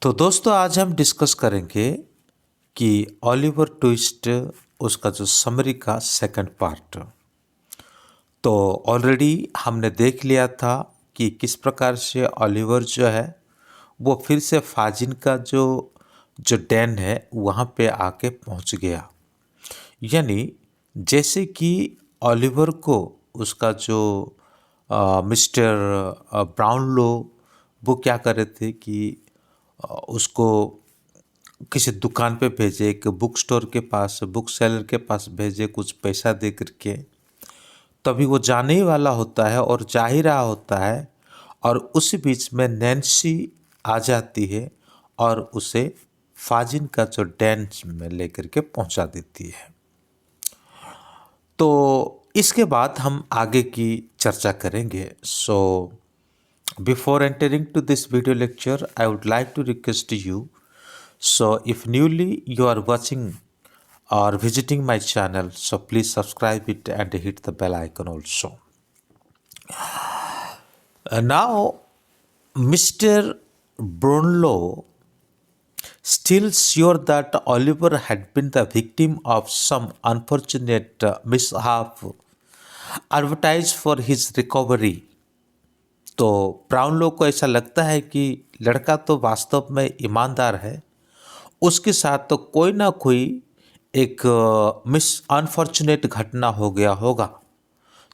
तो दोस्तों आज हम डिस्कस करेंगे कि ओलिवर ट्विस्ट उसका जो समरी का सेकंड पार्ट। तो ऑलरेडी हमने देख लिया था कि किस प्रकार से ओलिवर जो है वो फिर से फाजिन का जो जो डैन है वहाँ पे आके पहुँच गया। यानी जैसे कि ओलिवर को उसका जो मिस्टर ब्राउनलो वो क्या कर रहे थे कि उसको किसी दुकान पे भेजे, एक बुक स्टोर के पास, बुक सेलर के पास भेजे कुछ पैसा दे करके। तभी वो जाने ही वाला होता है और जा ही रहा होता है और उसी बीच में नैन्सी आ जाती है और उसे फाजिन का जो डैन में लेकर के पहुंचा देती है। तो इसके बाद हम आगे की चर्चा करेंगे। So before entering to this video lecture I would like to request you, so if newly you are watching or visiting my channel, so please subscribe it and hit the bell icon also. Now Mr. Brownlow, still sure that Oliver had been the victim of some unfortunate mishap, advertised for his recovery. तो Brownlow को ऐसा लगता है कि लड़का तो वास्तव में ईमानदार है, उसके साथ तो कोई ना कोई एक मिस अनफॉर्चुनेट घटना हो गया होगा,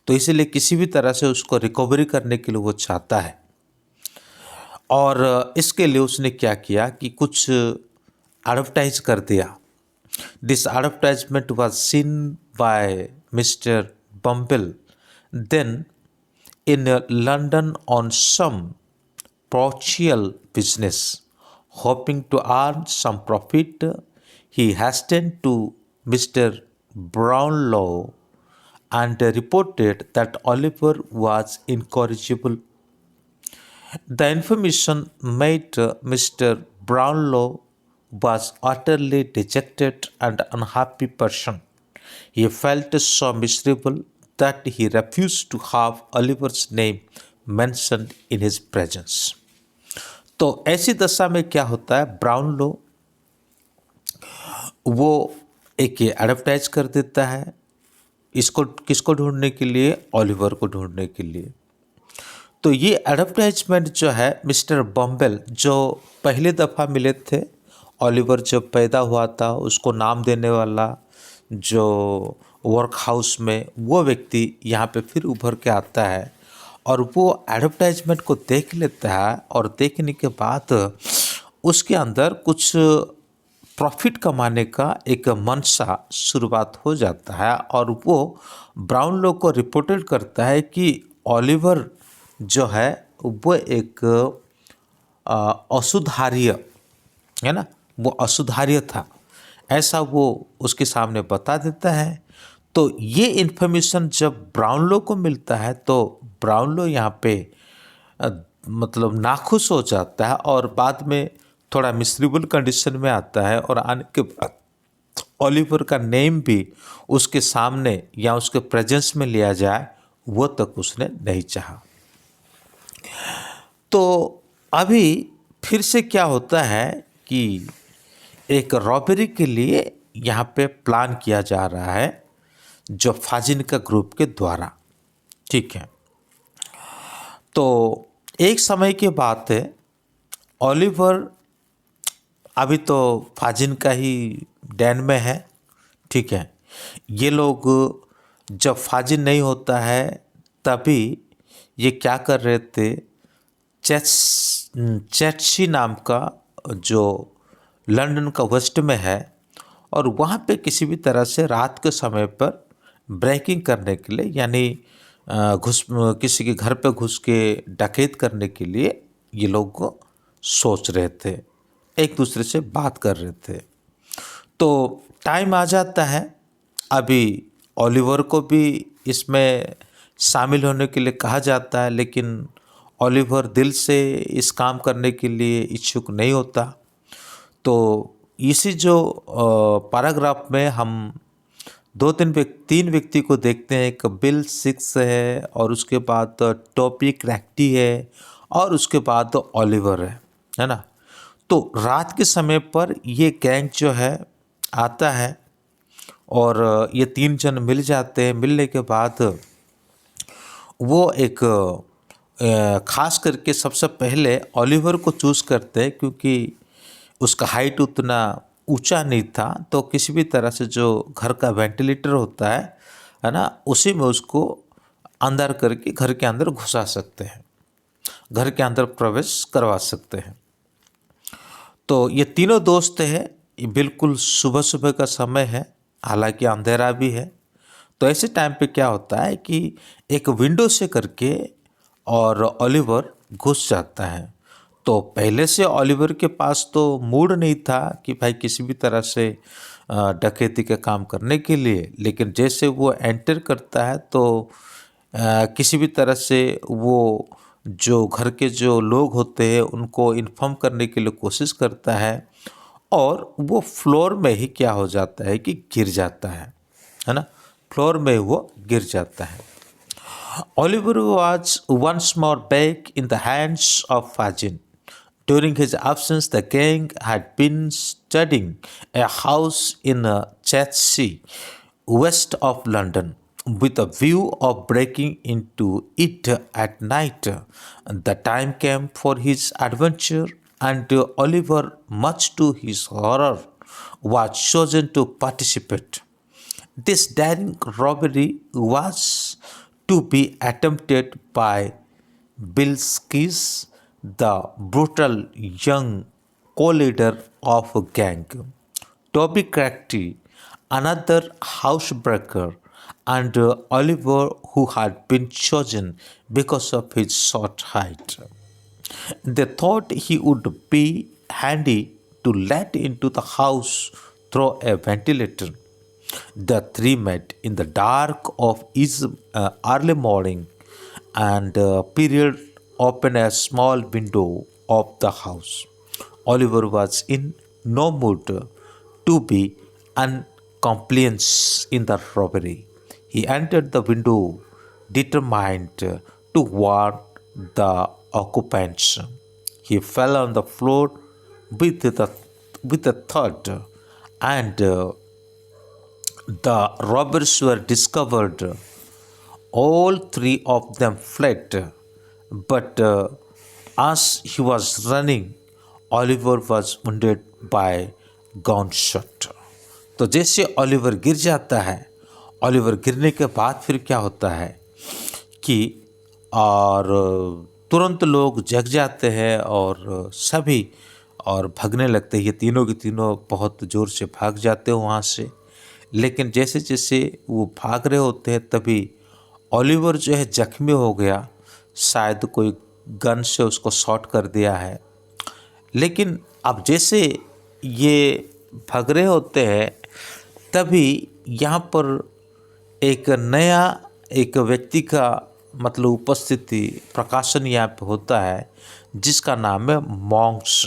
तो इसीलिए किसी भी तरह से उसको रिकवरी करने के लिए वो चाहता है। और इसके लिए उसने क्या किया कि कुछ एडवर्टाइज कर दिया। This advertisement was seen by mister Bumble then in London on some parochial business. Hoping to earn some profit, he hastened to Mr. Brownlow and reported that Oliver was incorrigible. The information made Mr. Brownlow was utterly dejected and unhappy person. He felt so miserable that he refused to have Oliver's name mentioned in his presence. तो ऐसी दशा में क्या होता है, Brownlow वो एक advertise कर देता है इसको, किसको ढूंढने के लिए, ओलिवर को ढूंढने के लिए। तो ये एडवर्टाइजमेंट जो है मिस्टर बम्बल जो पहले दफ़ा मिले थे, ओलिवर जब पैदा हुआ था उसको नाम देने वाला जो वर्क हाउस में वो व्यक्ति यहाँ पे फिर उभर के आता है और वो एडवर्टाइजमेंट को देख लेता है और देखने के बाद उसके अंदर कुछ प्रॉफिट कमाने का एक मनसा शुरुआत हो जाता है और वो ब्राउनलो को रिपोर्टेड करता है कि ओलिवर जो है वो एक असुधार्य है ना, वो असुधार्य था, ऐसा वो उसके सामने बता देता है। तो ये इन्फॉर्मेशन जब ब्राउनलो को मिलता है तो ब्राउनलो यहाँ पे मतलब नाखुश हो जाता है और बाद में थोड़ा मिसरेबल कंडीशन में आता है और आने के बाद ओलिवर का नेम भी उसके सामने या उसके प्रेजेंस में लिया जाए वो तक उसने नहीं चाहा। तो अभी फिर से क्या होता है कि एक रॉबरी के लिए यहाँ पे प्लान किया जा रहा है जो फाजिन का ग्रुप के द्वारा, ठीक है। तो एक समय की बात है, ओलिवर अभी तो फाजिन का ही डैन में है, ठीक है। ये लोग जब फाजिन नहीं होता है तभी ये क्या कर रहे थे, चैट्सी नाम का जो लंदन का वेस्ट में है और वहाँ पे किसी भी तरह से रात के समय पर ब्रेकिंग करने के लिए यानी किसी के घर पे घुस के डकैत करने के लिए ये लोग सोच रहे थे, एक दूसरे से बात कर रहे थे। तो टाइम आ जाता है, अभी ओलिवर को भी इसमें शामिल होने के लिए कहा जाता है, लेकिन ओलिवर दिल से इस काम करने के लिए इच्छुक नहीं होता। तो इसी जो पैराग्राफ में हम तीन व्यक्ति को देखते हैं, एक बिल सिक्स है और उसके बाद टॉपी क्रैक्टी है और उसके बाद ओलिवर है ना। तो रात के समय पर ये गैंग जो है आता है और ये 3 जन मिल जाते हैं। मिलने के बाद वो एक खास करके सबसे पहले ओलिवर को चूज़ करते हैं, क्योंकि उसका हाइट उतना ऊंचा नहीं था, तो किसी भी तरह से जो घर का वेंटिलेटर होता है ना, उसी में उसको अंदर करके घर के अंदर घुसा सकते हैं, घर के अंदर प्रवेश करवा सकते हैं। तो ये तीनों दोस्त हैं, ये बिल्कुल सुबह सुबह का समय है, हालांकि अंधेरा भी है। तो ऐसे टाइम पे क्या होता है कि एक विंडो से करके और ओलिवर घुस जाता है। तो पहले से ओलिवर के पास तो मूड नहीं था कि भाई किसी भी तरह से डकैती का काम करने के लिए, लेकिन जैसे वो एंटर करता है तो किसी भी तरह से वो जो घर के जो लोग होते हैं उनको इन्फॉर्म करने के लिए कोशिश करता है, और वो फ्लोर में ही क्या हो जाता है कि गिर जाता है ना, फ्लोर में वो गिर जाता है। Oliver was once more back in the hands of Fagin. During his absence, the gang had been studying a house in Chelsea, west of London, with a view of breaking into it at night. The time came for his adventure, and Oliver, much to his horror, was chosen to participate. This daring robbery was to be attempted by Bilskis, the brutal young co-leader of a gang. Toby Crackty, another housebreaker, and Oliver, who had been chosen because of his short height. They thought he would be handy to let into the house through a ventilator. The three met in the dark of early morning, and period opened a small window of the house. Oliver was in no mood to be uncompliant in the robbery. He entered the window determined to warn the occupants. He fell on the floor with a thud, and the robbers were discovered. All three of them fled, but as he was running, Oliver was wounded by gunshot. तो जैसे Oliver गिर जाता है, Oliver गिरने के बाद फिर क्या होता है कि और तुरंत लोग जग जाते हैं और सभी और भागने लगते हैं। ये तीनों के तीनों बहुत ज़ोर से भाग जाते हैं वहाँ से। लेकिन जैसे जैसे वो भाग रहे होते हैं तभी ओलिवर जो है जख्मी हो गया, शायद कोई गन से उसको शॉट कर दिया है। लेकिन अब जैसे ये भाग रहे होते हैं तभी यहाँ पर एक नया एक व्यक्ति का मतलब उपस्थिति प्रकाशन यहाँ पे होता है, जिसका नाम है मॉन्क्स।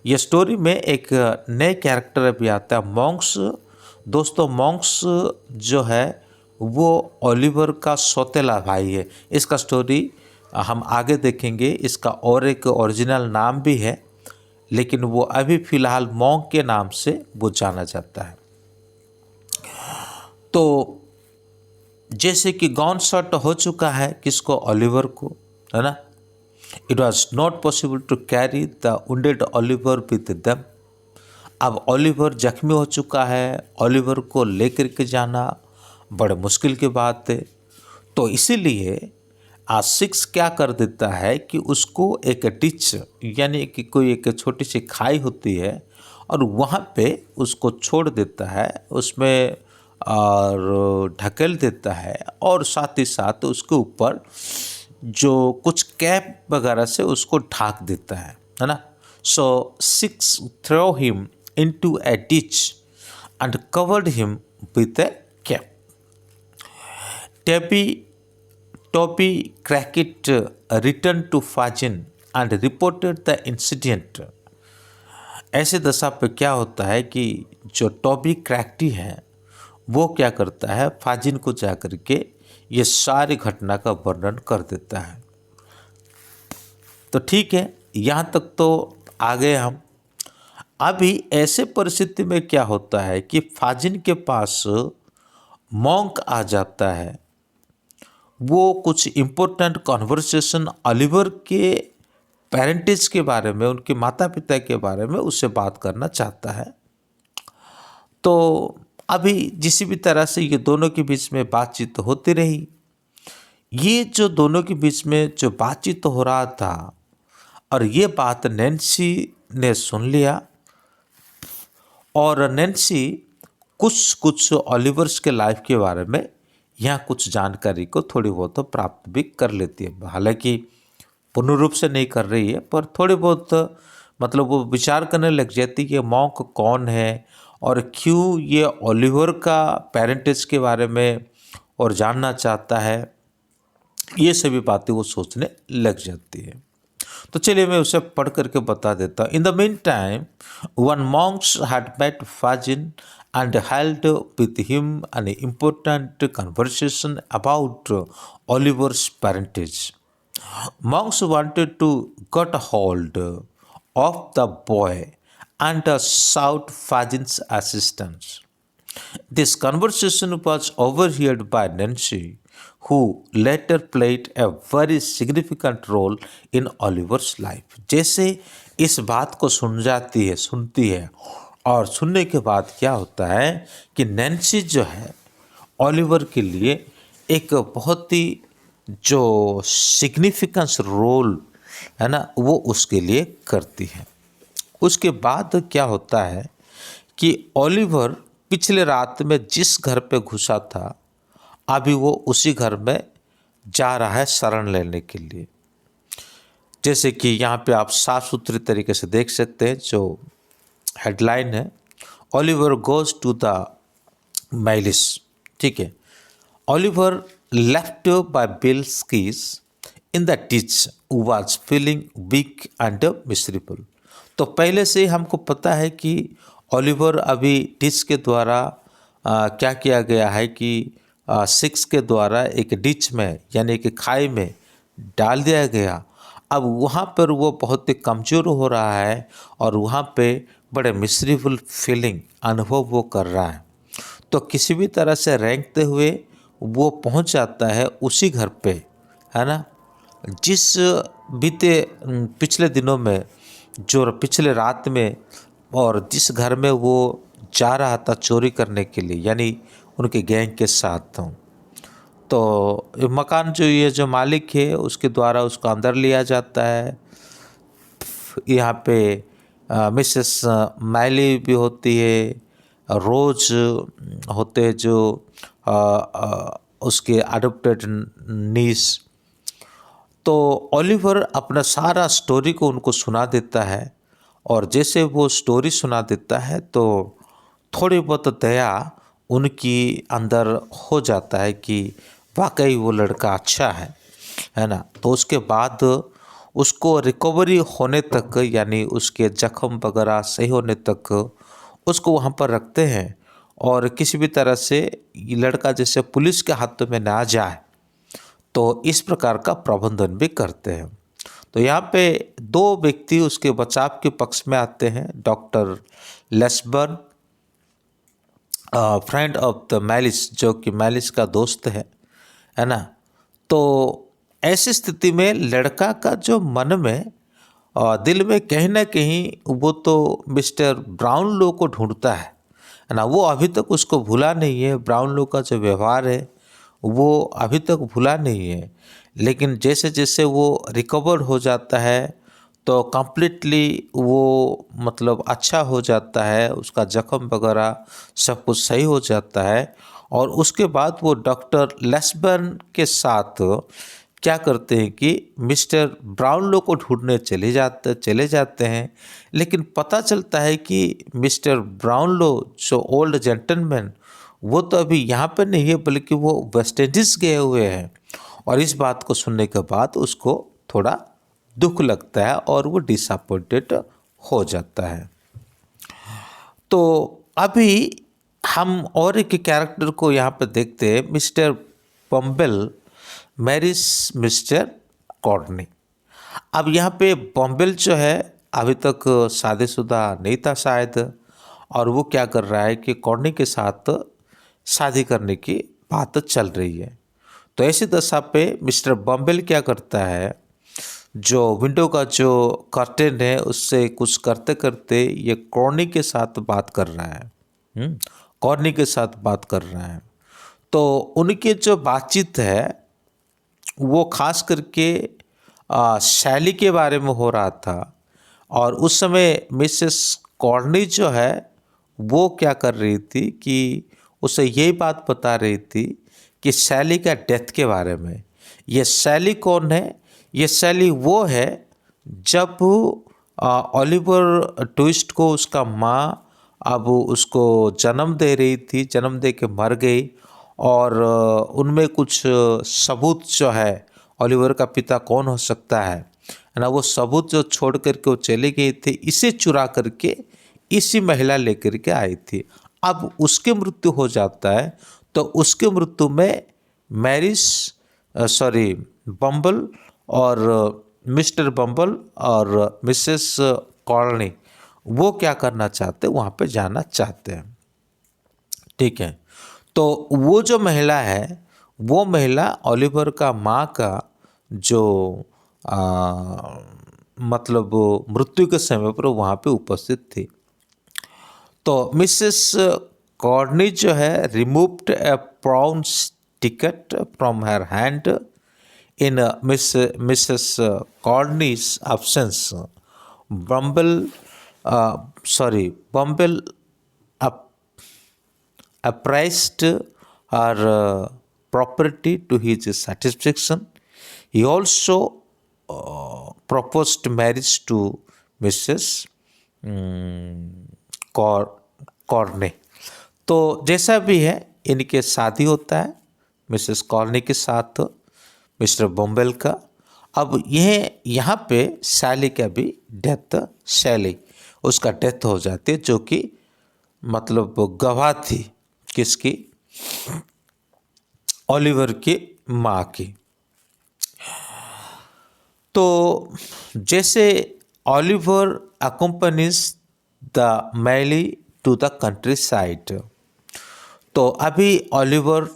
ये स्टोरी में एक नए कैरेक्टर अभी आता है, मॉन्क्स। दोस्तों मॉन्क्स जो है वो ओलिवर का सौतेला भाई है। इसका स्टोरी हम आगे देखेंगे, इसका और एक ओरिजिनल नाम भी है, लेकिन वो अभी फ़िलहाल मॉन्क के नाम से वो जाना जाता है। तो जैसे कि गन शॉट हो चुका है किसको, ओलिवर को, है ना। It was not possible to carry the wounded Oliver with them. अब ओलिवर जख्मी हो चुका है, ओलिवर को लेकर के जाना बड़े मुश्किल की बात है। तो इसीलिए सिक्स क्या कर देता है कि उसको एक डिच यानी कि कोई एक छोटी सी खाई होती है और वहाँ पे उसको छोड़ देता है, उसमें और ढकेल देता है, और साथ ही साथ उसके ऊपर जो कुछ कैप वगैरह से उसको ढाक देता है ना। So Sikes throw him into a ditch and covered him with a cap. Toby Crackit returned to Fagin and reported the incident. ऐसे दशा पे क्या होता है कि जो टॉबी क्रैक्टी है वो क्या करता है, फाजिन को जा कर के ये सारी घटना का वर्णन कर देता है। तो ठीक है, यहाँ तक तो आ गए हम। अभी ऐसे परिस्थिति में क्या होता है कि फाजिन के पास मॉन्क आ जाता है। वो कुछ इम्पोर्टेंट कॉन्वर्सेशन ऑलिवर के पेरेंटेज के बारे में, उनके माता पिता के बारे में उससे बात करना चाहता है। तो अभी जिस भी तरह से ये दोनों के बीच में बातचीत होती रही, ये जो दोनों के बीच में जो बातचीत हो रहा था और ये बात नैन्सी ने सुन लिया, और नैन्सी कुछ कुछ ऑलिवर्स के लाइफ के बारे में यहाँ कुछ जानकारी को थोड़ी बहुत प्राप्त भी कर लेती है। हालांकि पूर्ण रूप से नहीं कर रही है, पर थोड़ी बहुत मतलब वो विचार करने लग जाती है कि मॉन्क कौन है और क्यों ये ऑलिवर का पेरेंटेज के बारे में और जानना चाहता है। ये सभी बातें वो सोचने लग जाती है। तो चलिए मैं उसे पढ़ करके बता देता हूँ। In the mean time one Monks had met Fagin and held with him an important conversation about Oliver's parentage. Monks wanted to get hold of the boy and sought Fagin's assistance. This conversation was overheard by Nancy, who later played a very significant role in Oliver's life. जैसे इस बात को सुनती है और सुनने के बाद क्या होता है कि नैन्सी जो है ऑलिवर के लिए एक बहुत ही जो सिग्निफिकेंस रोल है ना, वो उसके लिए करती है। उसके बाद क्या होता है कि ऑलिवर पिछले रात में जिस घर पे घुसा था, अभी वो उसी घर में जा रहा है शरण लेने के लिए। जैसे कि यहाँ पे आप साफ सुथरे तरीके से देख सकते हैं, जो हेडलाइन है, Oliver goes to the Maylies. ठीक है, Oliver left by Bill Sikes in the ditch was feeling weak and miserable. तो पहले से ही हमको पता है कि ऑलिवर अभी डिच के द्वारा क्या किया गया है कि सिक्स के द्वारा एक डिच में यानी कि खाई में डाल दिया गया। अब वहाँ पर वो बहुत ही कमज़ोर हो रहा है और वहाँ पे बड़े मिसरेबल फीलिंग अनुभव वो कर रहा है। तो किसी भी तरह से रेंगते हुए वो पहुँच जाता है उसी घर पे, है ना, जिस बीते पिछले दिनों में, जो पिछले रात में, और जिस घर में वो जा रहा था चोरी करने के लिए, यानी उनके गैंग के साथ। तो मकान ये जो मालिक है उसके द्वारा उसको अंदर लिया जाता है। यहाँ पे मिसेस मैली भी होती है, रोज होते हैं जो उसके अडॉप्टेड नीस। तो ऑलिवर अपना सारा स्टोरी को उनको सुना देता है, और जैसे वो स्टोरी सुना देता है तो थोड़ी बहुत दया उनकी अंदर हो जाता है कि वाकई वो लड़का अच्छा है ना। तो उसके बाद उसको रिकवरी होने तक, यानी उसके जख्म वगैरह सही होने तक उसको वहाँ पर रखते हैं, और किसी भी तरह से ये लड़का जैसे पुलिस के हाथों में ना जाए, तो इस प्रकार का प्रबंधन भी करते हैं। तो यहाँ पे दो व्यक्ति उसके बचाव के पक्ष में आते हैं, doctor Losberne, friend of the Maylies, जो कि मैलिस का दोस्त है ना। तो ऐसी स्थिति में लड़का का जो मन में दिल में कहीं ना कहीं वो तो मिस्टर ब्राउनलो को ढूंढता है ना। वो अभी तक उसको भूला नहीं है, ब्राउनलो का जो व्यवहार है वो अभी तक भूला नहीं है। लेकिन जैसे जैसे वो रिकवर हो जाता है तो कम्प्लीटली वो मतलब अच्छा हो जाता है, उसका जख्म वगैरह सब कुछ सही हो जाता है। और उसके बाद वो डॉक्टर लेस्बर्न के साथ क्या करते हैं कि मिस्टर ब्राउनलो को ढूंढने चले जाते हैं। लेकिन पता चलता है कि मिस्टर ब्राउनलो जो ओल्ड जेंटलमैन, वो तो अभी यहाँ पर नहीं है, बल्कि वो वेस्ट इंडीज़ गए हुए हैं। और इस बात को सुनने के बाद उसको थोड़ा दुख लगता है और वो डिसअपॉइंटेड हो जाता है। तो अभी हम और एक कैरेक्टर को यहाँ पर देखते हैं, मिस्टर बम्बेल मैरिज मिस्टर कॉर्डनी। अब यहाँ पे बम्बेल जो है अभी तक शादीशुदा नहीं था शायद, और वो क्या कर रहा है कि कॉर्नी के साथ शादी करने की बात चल रही है। तो ऐसी दशा पे मिस्टर बम्बेल क्या करता है, जो विंडो का जो कर्टेन है उससे कुछ करते करते ये कॉर्नी के साथ बात कर रहा है। कॉर्नी के साथ बात कर रहा है। तो उनकी जो बातचीत है वो खास करके शैली के बारे में हो रहा था। और उस समय मिसेस कॉर्नी जो है वो क्या कर रही थी कि उसे यही बात बता रही थी कि शैली का डेथ के बारे में। ये शैली कौन है? ये शैली वो है जब ओलिवर ट्विस्ट को उसका माँ अब उसको जन्म दे रही थी, जन्म दे के मर गई, और उनमें कुछ सबूत जो है ओलिवर का पिता कौन हो सकता है ना, वो सबूत जो छोड़ करके वो चले गए थे, इसे चुरा करके इसी महिला लेकर के आई थी। अब उसकी मृत्यु हो जाता है, तो उसकी मृत्यु में बम्बल और मिस्टर बम्बल और मिसेस कॉर्नी वो क्या करना चाहते हैं, वहाँ पे जाना चाहते हैं। ठीक है। तो वो जो महिला है, वो महिला ओलिवर का माँ का जो मतलब मृत्यु के समय पर वहाँ पे उपस्थित थी। तो मिसेस कॉर्नी जो है removed a brown ticket from her hand in Mrs Corney's absence. Bumble appraised her property to his satisfaction. He also proposed marriage to Mrs. Corny. तो जैसा भी है, इनके शादी होता है मिसेस कॉर्नी के साथ मिस्टर बम्बेल का। अब यह यहाँ पे शैली का भी डेथ, शैली उसका डेथ हो जाती है, जो कि मतलब गवाह थी किसकी? ओलिवर की माँ की। तो जैसे Oliver accompanies the Maili to the country side, तो अभी ओलिवर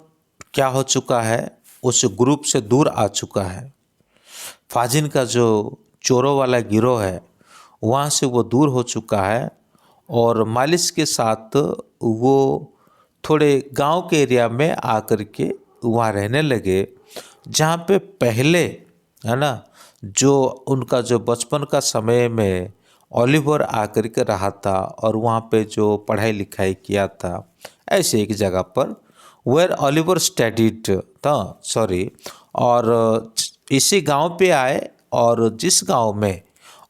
क्या हो चुका है, उस ग्रुप से दूर आ चुका है। फाजिन का जो चोरों वाला गिरोह है वहाँ से वो दूर हो चुका है, और मालिश के साथ वो थोड़े गांव के एरिया में आकर के वहाँ रहने लगे, जहाँ पे पहले है ना जो उनका जो बचपन का समय में ओलिवर आकर के रहा था और वहाँ पे जो पढ़ाई लिखाई किया था, ऐसे एक जगह पर वेयर ओलिवर स्टडीड था और इसी गांव पे आए, और जिस गांव में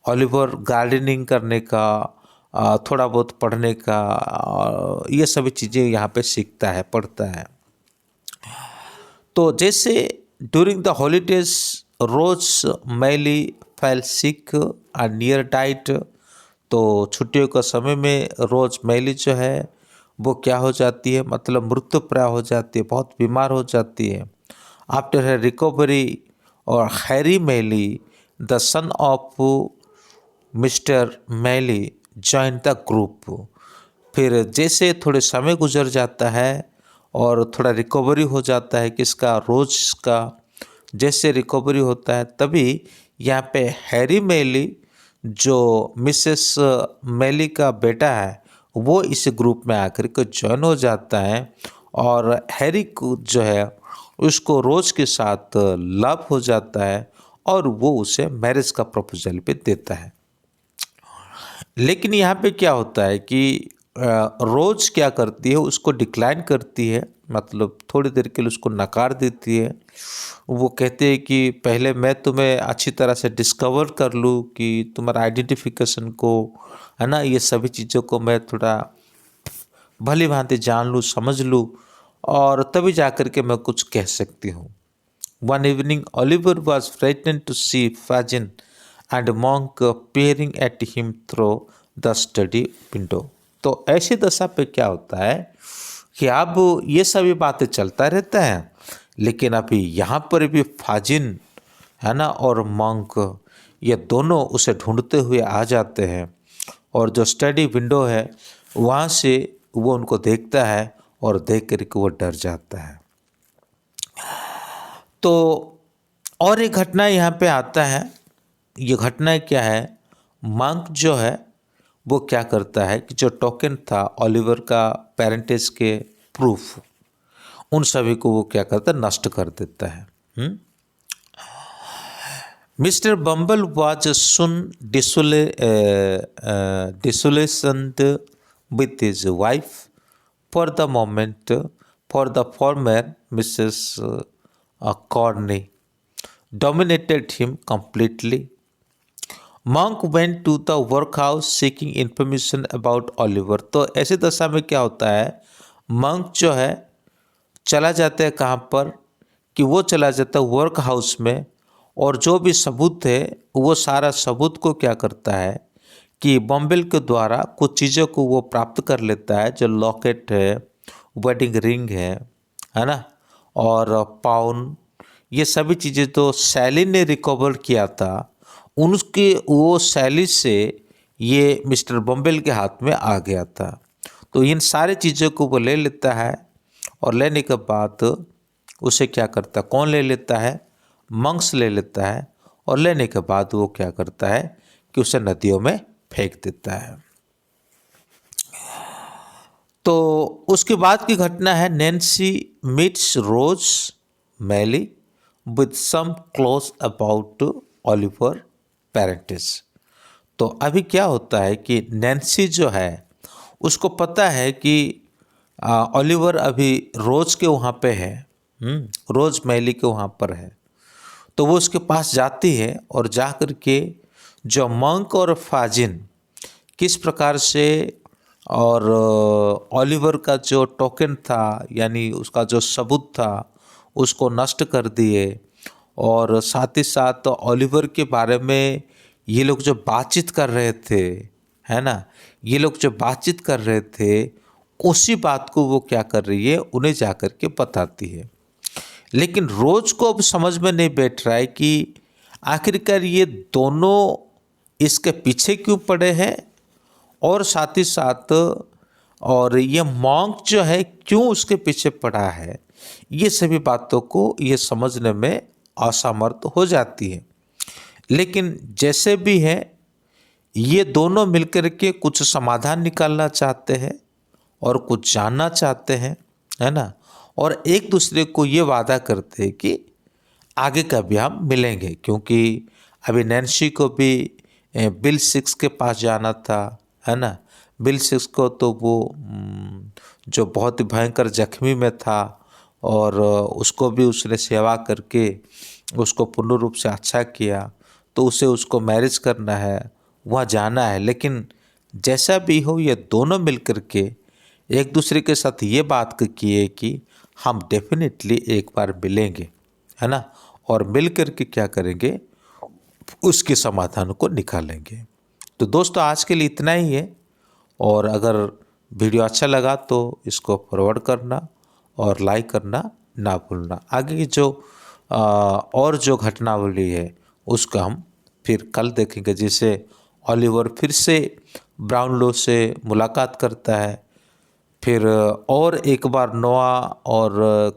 ओलिवर गार्डनिंग करने का, थोड़ा बहुत पढ़ने का, ये सभी चीज़ें यहाँ पे सीखता है, पढ़ता है। तो जैसे during the holidays rose Maili fail sick and near diet, तो छुट्टियों का समय में रोज मैली जो है वो क्या हो जाती है, मतलब मृत्यु प्राय हो जाती है, बहुत बीमार हो जाती है। आफ्टर हर रिकवरी और Harry Maili the son of mister Maili join the group. फिर जैसे थोड़े समय गुजर जाता है और थोड़ा रिकवरी हो जाता है किसका, रोज का जैसे रिकवरी होता है, तभी यहाँ पे हैरी मैली जो मिसेस मैली का बेटा है वो इस ग्रुप में आकर के ज्वाइन हो जाता है, और हैरी को जो है उसको रोज के साथ लव हो जाता है और वो उसे मैरिज का प्रपोजल भी देता है। लेकिन यहाँ पे क्या होता है कि रोज क्या करती है, उसको डिक्लाइन करती है, मतलब थोड़ी देर के लिए उसको नकार देती है। वो कहते हैं कि पहले मैं तुम्हें अच्छी तरह से डिस्कवर कर लूँ कि तुम्हारा आइडेंटिफिकेशन को, है ना, ये सभी चीज़ों को मैं थोड़ा भली भांति जान लूँ, समझ लूँ, और तभी जा कर के मैं कुछ कह सकती हूँ। One evening Oliver was frightened to see Fagin and Monk peering at him through the study window. तो ऐसी दशा पे क्या होता है कि अब ये सभी बातें चलता रहता है, लेकिन अभी यहाँ पर भी फाजिन है ना और मॉन्क ये दोनों उसे ढूंढते हुए आ जाते हैं और जो स्टडी विंडो है वहाँ से वो उनको देखता है और देख कर के वो डर जाता है। तो और एक घटना यहाँ पे आता है। ये घटना क्या है, मंक जो है वो क्या करता है कि जो टोकन था ओलिवर का पेरेंटेज के प्रूफ, उन सभी को वो क्या करता है, नष्ट कर देता है। Mister Bumble was soon disillusioned with his wife for the moment for the former Mrs Corney dominated him completely. Monk went to the workhouse seeking information about Oliver. तो ऐसी दशा में क्या होता है, मंक जो है चला जाता है कहाँ पर कि वो चला जाता है वर्क हाउस में, और जो भी सबूत है वो सारा सबूत को क्या करता है कि बम्बेल के द्वारा कुछ चीज़ों को वो प्राप्त कर लेता है, जो लॉकेट है, वेडिंग रिंग है ना, और पाउन, ये सभी चीज़ें तो सैली ने रिकवर किया था, उनके वो सैली से ये मिस्टर बम्बेल के हाथ में आ गया था। तो इन सारे चीज़ों को वो ले लेता है और लेने के बाद उसे क्या करता है, कौन ले लेता है, मंक्स ले लेता है, और लेने के बाद वो क्या करता है कि उसे नदियों में फेंक देता है। तो उसके बाद की घटना है, Nancy meets rose Maili with some clues about Oliver पेरेंटिस। तो अभी क्या होता है कि नैन्सी जो है उसको पता है कि ओलिवर अभी रोज के वहाँ पे है, रोज मैली के वहाँ पर है। तो वो उसके पास जाती है और जा कर के जो मंक और फाजिन किस प्रकार से और ओलिवर का जो टोकन था, यानी उसका जो सबूत था, उसको नष्ट कर दिए, और साथ ही साथ ओलिवर के बारे में ये लोग जो बातचीत कर रहे थे, है ना, ये लोग जो बातचीत कर रहे थे उसी बात को वो क्या कर रही है, उन्हें जा कर के बताती है। लेकिन रोज को अब समझ में नहीं बैठ रहा है कि आखिरकार ये दोनों इसके पीछे क्यों पड़े हैं, और साथ ही साथ और ये मॉन्क जो है क्यों उसके पीछे पड़ा है। ये सभी बातों को ये समझने में असमर्थ हो जाती है। लेकिन जैसे भी है, ये दोनों मिलकर के कुछ समाधान निकालना चाहते हैं और कुछ जानना चाहते हैं, है ना, और एक दूसरे को ये वादा करते हैं कि आगे कभी हम मिलेंगे, क्योंकि अभी नैन्सी को भी बिल सिक्स के पास जाना था, है ना। बिल सिक्स को तो वो जो बहुत ही भयंकर जख्मी में था, और उसको भी उसने सेवा करके उसको पूर्ण रूप से अच्छा किया, तो उसे उसको मैरिज करना है, वहाँ जाना है। लेकिन जैसा भी हो, ये दोनों मिलकर के एक दूसरे के साथ ये बात किए कि हम डेफिनेटली एक बार मिलेंगे, है ना, और मिल कर के क्या करेंगे, उसके समाधान को निकालेंगे। तो दोस्तों आज के लिए इतना ही है, और अगर वीडियो अच्छा लगा तो इसको फॉरवर्ड करना और लाइक करना ना भूलना। आगे की जो और जो घटनावली है उसका हम फिर कल देखेंगे, जिसे ओलिवर फिर से ब्राउनलो से मुलाकात करता है, फिर और एक बार नोआ और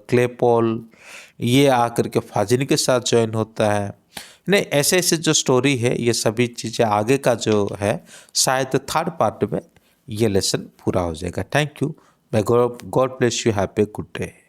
क्लेपॉल ये आकर के फाजिनी के साथ ज्वाइन होता है। नहीं, ऐसे ऐसे जो स्टोरी है, ये सभी चीज़ें आगे का जो है शायद थर्ड पार्ट में ये लेसन पूरा हो जाएगा। Thank you. may God bless you. Have a good day.